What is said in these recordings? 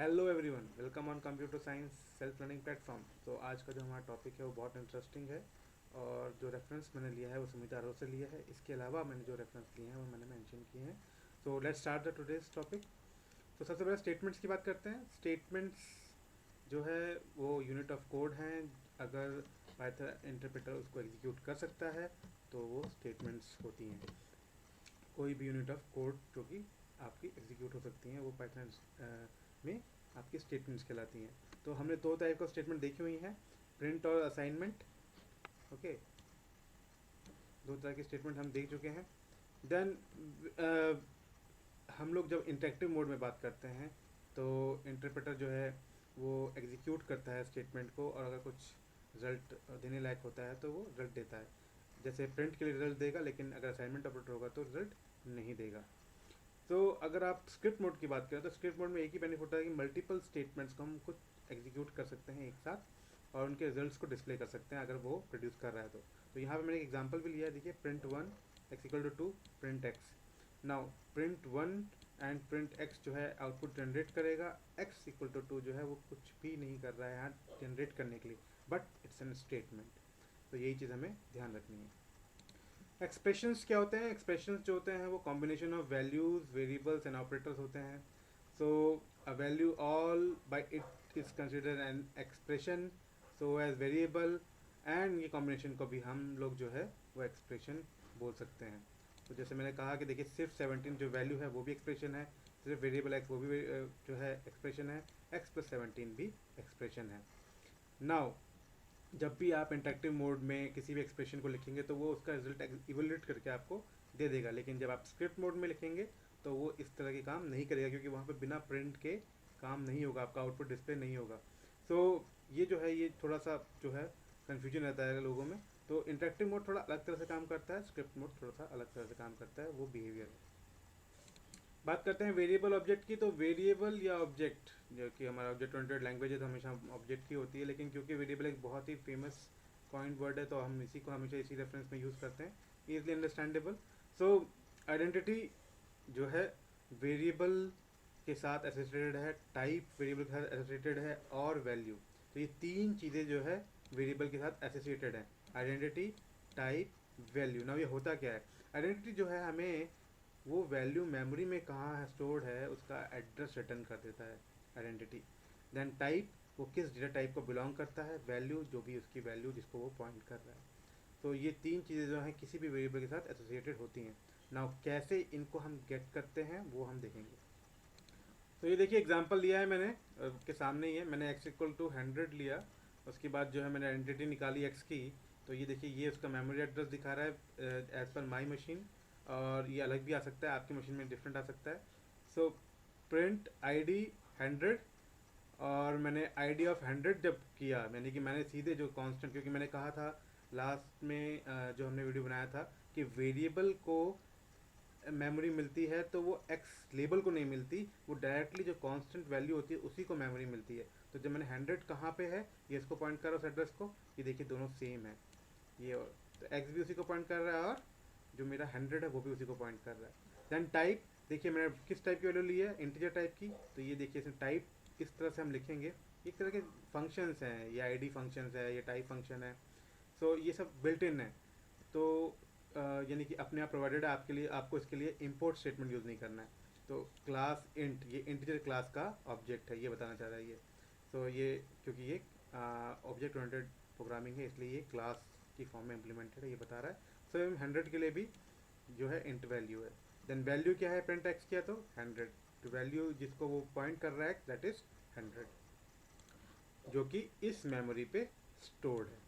Hello everyone, welcome on computer science self learning platform. तो आज का जो हमारा टॉपिक है वो बहुत इंटरेस्टिंग है। और जो रेफरेंस मैंने लिया है वो सुमिता आरो से लिया है। इसके अलावा मैंने जो रेफरेंस लिए हैं वो मैंने मेंशन किए हैं। So let's start the today's topic. तो सबसे पहले स्टेटमेंट्स की बात करते हैं। स्टेटमेंट्स जो है वो यूनिट ऑफ कोड हैं। अगर पाइथन इंटरप्रेटर उसको एग्जीक्यूट कर सकता है तो वो स्टेटमेंट्स होती हैं। कोई भी यूनिट ऑफ कोड जो कि आपकी एग्जीक्यूट हो सकती हैं वो पाइथन में आपकी स्टेटमेंट्स कहलाती हैं। तो हमने दो टाइप का स्टेटमेंट देखी हुई हैं, प्रिंट और असाइनमेंट। ओके, दो तरह के स्टेटमेंट हम देख चुके हैं। देन हम लोग जब इंटरेक्टिव मोड में बात करते हैं तो इंटरप्रेटर जो है वो एग्जीक्यूट करता है स्टेटमेंट को, और अगर कुछ रिजल्ट देने लायक होता है तो वो रिजल्ट देता है। जैसे प्रिंट के लिए रिजल्ट देगा, लेकिन अगर असाइनमेंट ऑपरेटर होगा तो रिजल्ट नहीं देगा। तो अगर आप स्क्रिप्ट मोड की बात करें तो स्क्रिप्ट मोड में एक ही बेनिफिट होता है कि मल्टीपल स्टेटमेंट्स को हम कुछ एग्जीक्यूट कर सकते हैं एक साथ, और उनके रिजल्ट्स को डिस्प्ले कर सकते हैं अगर वो प्रोड्यूस कर रहा है तो यहाँ पे मैंने एक एग्जांपल भी लिया है। देखिए, print one x equal to print x. Now print one and print x जो है आउटपुट जनरेट करेगा। एक्स इक्वल टू जो है वो कुछ भी नहीं कर रहा है यहाँ जनरेट करने के लिए, बट इट्स एन स्टेटमेंट। तो यही चीज़ हमें ध्यान रखनी है। एक्सप्रेशंस क्या होते हैं? एक्सप्रेशंस जो होते हैं वो combination of values, variables and operators होते हैं। So a value all by it is considered an expression, so as variable, and ये कॉम्बिनेशन को भी हम लोग जो है वो एक्सप्रेशन बोल सकते हैं। तो जैसे मैंने कहा कि देखिए, सिर्फ 17 जो वैल्यू है वो भी एक्सप्रेशन है, सिर्फ वेरिएबल एक्स वो भी जो है एक्सप्रेशन है, एक्स प्लस 17 भी एक्सप्रेशन है। नाउ जब भी आप इंटरेक्टिव मोड में किसी भी एक्सप्रेशन को लिखेंगे तो वो उसका रिजल्ट इवोल्यूट करके आपको दे देगा, लेकिन जब आप स्क्रिप्ट मोड में लिखेंगे तो वो इस तरह के काम नहीं करेगा, क्योंकि वहाँ पे बिना प्रिंट के काम नहीं होगा, आपका आउटपुट डिस्प्ले नहीं होगा। सो ये जो है ये थोड़ा सा जो है कन्फ्यूजन रहता है लोगों में। तो इंटरेक्टिव मोड थोड़ा अलग तरह से काम करता है, स्क्रिप्ट मोड थोड़ा सा अलग तरह से काम करता है, वो बिहेवियर है। बात करते हैं वेरिएबल ऑब्जेक्ट की। तो वेरिएबल या ऑब्जेक्ट, जो कि हमारा ऑब्जेक्ट ओरिएंटेड लैंग्वेज है तो हमेशा ऑब्जेक्ट की होती है, लेकिन क्योंकि वेरिएबल एक बहुत ही फेमस कॉइंड वर्ड है तो हम इसी को हमेशा इसी रेफरेंस में यूज़ करते हैं, ईजिली अंडरस्टैंडेबल। सो आइडेंटिटी जो है वेरिएबल के साथ एसोसिएटेड है, टाइप वेरिएबल के साथ एसोसिएटेड है, और वैल्यू। तो ये तीन चीज़ें जो है वेरिएबल के साथ एसोसिएटेड हैं, आइडेंटिटी, टाइप, वैल्यू। ना ये होता क्या है? आइडेंटिटी जो है हमें वो वैल्यू मेमोरी में कहाँ है स्टोर्ड है उसका एड्रेस रिटर्न कर देता है, आइडेंटिटी। देन टाइप, वो किस डेटा टाइप को बिलोंग करता है, वैल्यू जो भी उसकी वैल्यू जिसको वो पॉइंट कर रहा है। तो ये तीन चीज़ें जो हैं किसी भी वेरिएबल के साथ एसोसिएटेड होती हैं। नाउ कैसे इनको हम गेट करते हैं वो हम देखेंगे। तो ये देखिए, एग्जांपल लिया है मैंने के सामने ही है। मैंने x इक्वल टू 100 लिया, उसके बाद जो है मैंने आइडेंटिटी निकाली x की। तो ये देखिए, ये उसका मेमोरी एड्रेस दिखा रहा है एज पर माई मशीन, और ये अलग भी आ सकता है, आपकी मशीन में डिफरेंट आ सकता है। सो प्रिंट ID 100, और मैंने ID ऑफ 100 जब किया, यानी कि मैंने सीधे जो कांस्टेंट, क्योंकि मैंने कहा था लास्ट में जो हमने वीडियो बनाया था कि वेरिएबल को मेमोरी मिलती है तो वो एक्स लेबल को नहीं मिलती, वो डायरेक्टली जो कांस्टेंट वैल्यू होती है उसी को मेमोरी मिलती है। तो जब मैंने 100 कहाँ पे है, ये इसको पॉइंट कर रहा है उस एड्रेस को, ये देखिए दोनों सेम है ये, और तो एक्स भी उसी को पॉइंट कर रहा है और जो मेरा 100 है वो भी उसी को पॉइंट कर रहा है। देन टाइप, देखिए मैंने किस टाइप की वैल्यू ली है, इंटीजर टाइप की। तो ये देखिए इसमें टाइप इस तरह से हम लिखेंगे, एक तरह के फंक्शंस हैं, ये ID फंक्शंस है, ये टाइप फंक्शन है। सो ये सब बिल्ट इन है। तो यानी कि अपने आप प्रोवाइडेड है आपके लिए, आपको इसके लिए इंपोर्ट स्टेटमेंट यूज़ नहीं करना है। तो क्लास इंट, ये इंटीजर क्लास का ऑब्जेक्ट है, ये बताना चाह रहा है ये। तो ये क्योंकि ये ऑब्जेक्ट ओरिएंटेड प्रोग्रामिंग है इसलिए ये क्लास की फॉर्म में इम्प्लीमेंटेड है, ये बता रहा है। सो 100 के लिए भी जो है इंट वैल्यू है। देन वैल्यू क्या है, प्रिंट एक्स किया तो 100, तो वैल्यू जिसको वो पॉइंट कर रहा है दैट इज 100, जो कि इस मेमोरी पे स्टोर्ड है।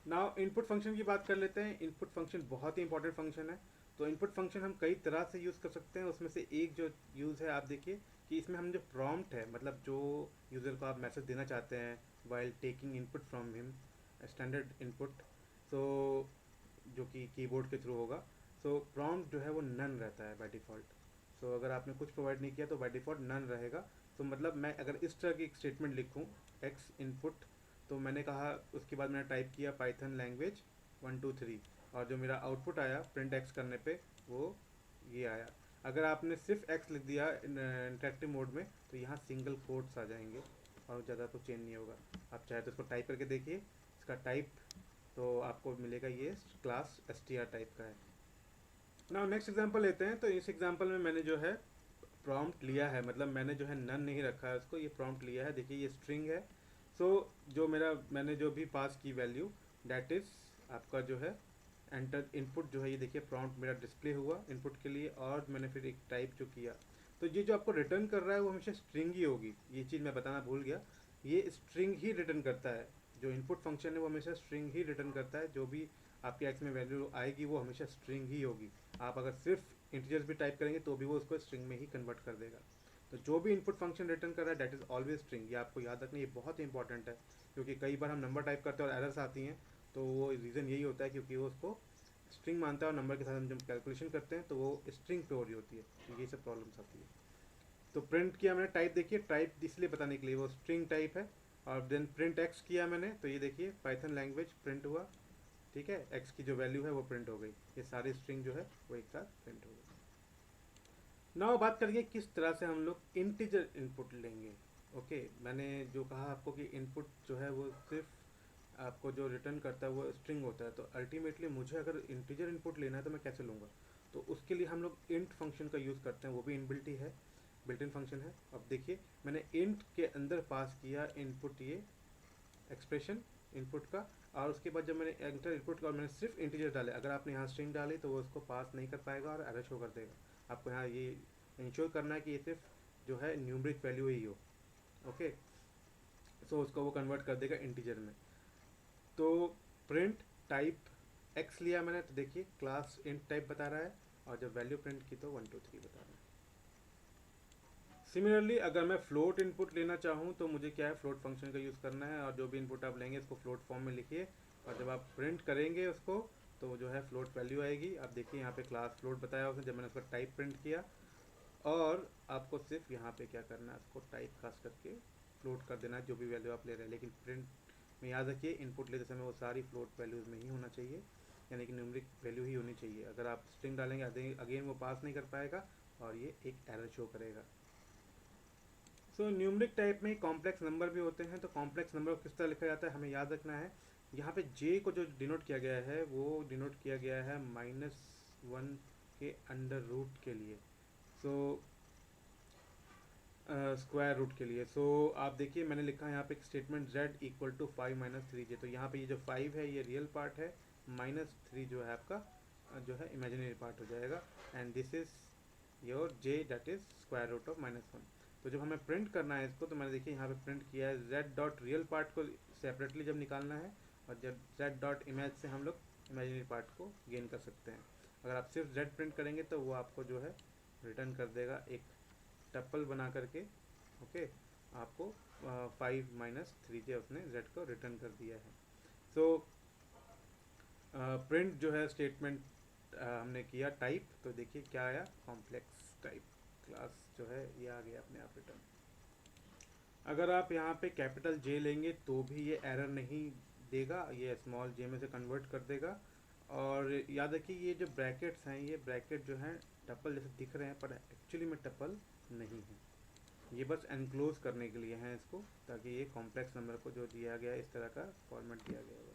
नाउ इनपुट फंक्शन की बात कर लेते हैं। इनपुट फंक्शन बहुत ही इंपॉर्टेंट फंक्शन है। तो इनपुट फंक्शन हम कई तरह से यूज़ कर सकते हैं, उसमें से एक जो यूज़ है आप देखिए कि इसमें हम जो प्रॉम्प्ट है, मतलब जो यूज़र को आप मैसेज देना चाहते हैं while taking input from him, standard input, so जो कि कीबोर्ड के थ्रू होगा। सो प्रॉम्प्ट जो है वो नन रहता है बाय डिफ़ॉल्ट। सो अगर आपने कुछ प्रोवाइड नहीं किया तो बाय डिफ़ॉल्ट नन रहेगा। तो मतलब मैं अगर इस तरह की एक स्टेटमेंट लिखूँ, एक्स इनपुट, तो मैंने कहा, उसके बाद मैंने टाइप किया पाइथन लैंग्वेज 1 2 3, और जो मेरा आउटपुट आया प्रिंट एक्स करने पे वो ये आया। अगर आपने सिर्फ एक्स लिख दिया इंटरेक्टिव मोड में तो यहाँ सिंगल कोट्स आ जाएंगे और ज़्यादा कुछ चेंज नहीं होगा। आप चाहे तो इसको टाइप करके देखिए, इसका टाइप तो आपको मिलेगा ये क्लास str टाइप का है। नाउ नेक्स्ट एग्जांपल लेते हैं। तो इस एग्जांपल में मैंने जो है प्रॉम्प्ट लिया है, मतलब मैंने जो है नन नहीं रखा है उसको, ये प्रॉम्प्ट लिया है। देखिए ये स्ट्रिंग है। सो जो मैंने जो भी पास की वैल्यू दैट इज़ आपका जो है एंटर इनपुट जो है, ये देखिए प्रॉम्प्ट मेरा डिस्प्ले हुआ इनपुट के लिए, और मैंने फिर एक टाइप जो किया, तो ये जो आपको रिटर्न कर रहा है वो हमेशा स्ट्रिंग ही होगी। ये चीज़ मैं बताना भूल गया, ये स्ट्रिंग ही रिटर्न करता है। जो इनपुट फंक्शन है वो हमेशा स्ट्रिंग ही रिटर्न करता है। जो भी आपके एक्स में वैल्यू आएगी वो हमेशा स्ट्रिंग ही होगी। आप अगर सिर्फ इंटीजर्स भी टाइप करेंगे तो भी वो उसको स्ट्रिंग में ही कन्वर्ट कर देगा। तो जो भी इनपुट फंक्शन रिटर्न कर रहा है दैट इज़ ऑलवेज स्ट्रिंग। ये आपको याद रखना, ये बहुत इंपॉर्टेंट है, क्योंकि कई बार हम नंबर टाइप करते हैं और एरर्स आती हैं। तो वो रीज़न यही होता है क्योंकि वो उसको स्ट्रिंग मानता है और नंबर के साथ हम जब कैलकुलेशन करते हैं तो वो स्ट्रिंग पे हो रही होती है। तो ये सब प्रॉब्लम्स आती है। तो प्रिंट किया मैंने टाइप, देखिए टाइप इसलिए बताने के लिए वो स्ट्रिंग टाइप है। और देन प्रिंट एक्स किया मैंने, तो ये देखिए पाइथन लैंग्वेज प्रिंट हुआ, ठीक है, एक्स की जो वैल्यू है वो प्रिंट हो गई। ये सारी स्ट्रिंग जो है वो एक साथ प्रिंट हो गई। नाउ बात करिए किस तरह से हम लोग इंटीजर इनपुट लेंगे। ओके, मैंने जो कहा आपको कि इनपुट जो है वो सिर्फ आपको जो रिटर्न करता है वो स्ट्रिंग होता है। तो अल्टीमेटली मुझे अगर इंटीजर इनपुट लेना है तो मैं कैसे लूँगा? तो उसके लिए हम लोग इंट फंक्शन का यूज़ करते हैं, वो भी इनबिल्ट ही है, बिल्ट इन फंक्शन है। अब देखिए मैंने इंट के अंदर पास किया इनपुट, ये एक्सप्रेशन इनपुट का, और उसके बाद जब मैंने एंटर इनपुट का और मैंने सिर्फ इंटीजर डाले, अगर आपने यहाँ स्ट्रिंग डाली तो वो उसको पास नहीं कर पाएगा और एरर शो कर देगा। आपको यहाँ ये इंश्योर करना है कि ये सिर्फ जो है न्यूमरिक वैल्यू ही हो। ओके, सो उसको वो कन्वर्ट कर देगा इंटीजर में। तो प्रिंट टाइप एक्स लिया मैंने, तो देखिए क्लास इंट टाइप बता रहा है, और जब वैल्यू प्रिंट की तो 1 2 3 बता रहा है। सिमिलरली अगर मैं फ्लोट इनपुट लेना चाहूँ तो मुझे क्या है, फ्लोट फंक्शन का यूज़ करना है, और जो भी इनपुट आप लेंगे इसको फ्लोट फॉर्म में लिखिए, और जब आप प्रिंट करेंगे उसको तो जो है फ्लोट वैल्यू आएगी। आप देखिए यहाँ पे क्लास फ्लोट बताया उसने जब मैंने उसका टाइप प्रिंट किया, और आपको सिर्फ यहाँ पे क्या करना है, उसको टाइप खास करके फ्लोट कर देना है जो भी वैल्यू आप ले रहे हैं। लेकिन प्रिंट में याद रखिए इनपुट लेते समय वो सारी फ्लोट वैल्यूज़ में ही होना चाहिए, यानी कि न्यूमरिक वैल्यू ही होनी चाहिए। अगर आप स्ट्रिंग डालेंगे अगेन वो पास नहीं कर पाएगा और ये एक एरर शो करेगा। सो न्यूमरिक टाइप में कॉम्प्लेक्स नंबर भी होते हैं। तो कॉम्प्लेक्स नंबर को किस तरह लिखा जाता है हमें याद रखना है। यहाँ पे जे को जो डिनोट किया गया है वो डिनोट किया गया है -1 के अंडर रूट के लिए, सो स्क्वायर रूट के लिए। सो आप देखिए मैंने लिखा है यहाँ पे एक statement z equal to 5 - 3j। तो यहाँ पे ये जो 5 है ये रियल पार्ट है, -3 जो है आपका जो है इमेजिनरी पार्ट हो जाएगा, and this is your j that is square root of -1। तो जब हमें प्रिंट करना है इसको, तो मैंने देखिए यहाँ पे प्रिंट किया है z डॉट रियल पार्ट को सेपरेटली जब निकालना है, और जब z डॉट इमेज से हम लोग इमेजिनरी पार्ट को गेन कर सकते हैं। अगर आप सिर्फ z प्रिंट करेंगे तो वो आपको जो है रिटर्न कर देगा एक टप्पल बना करके। ओके, आपको 5 - 3j उसने z को रिटर्न कर दिया है। सो प्रिंट जो है स्टेटमेंट हमने किया टाइप, तो देखिए क्या आया, कॉम्प्लेक्स टाइप क्लास जो है ये आ गया अपने आप रिटर्न। अगर आप यहाँ पे कैपिटल J लेंगे तो भी ये एरर नहीं देगा, ये स्मॉल j में से कन्वर्ट कर देगा। और याद रखिए ये जो ब्रैकेट्स हैं ये ब्रैकेट जो हैं टप्पल जैसे दिख रहे हैं पर एक्चुअली में टप्पल नहीं है, ये बस एनक्लोज करने के लिए हैं इसको, ताकि ये कॉम्प्लेक्स नंबर को जो दिया गया है इस तरह का फॉर्मेट दिया गया है।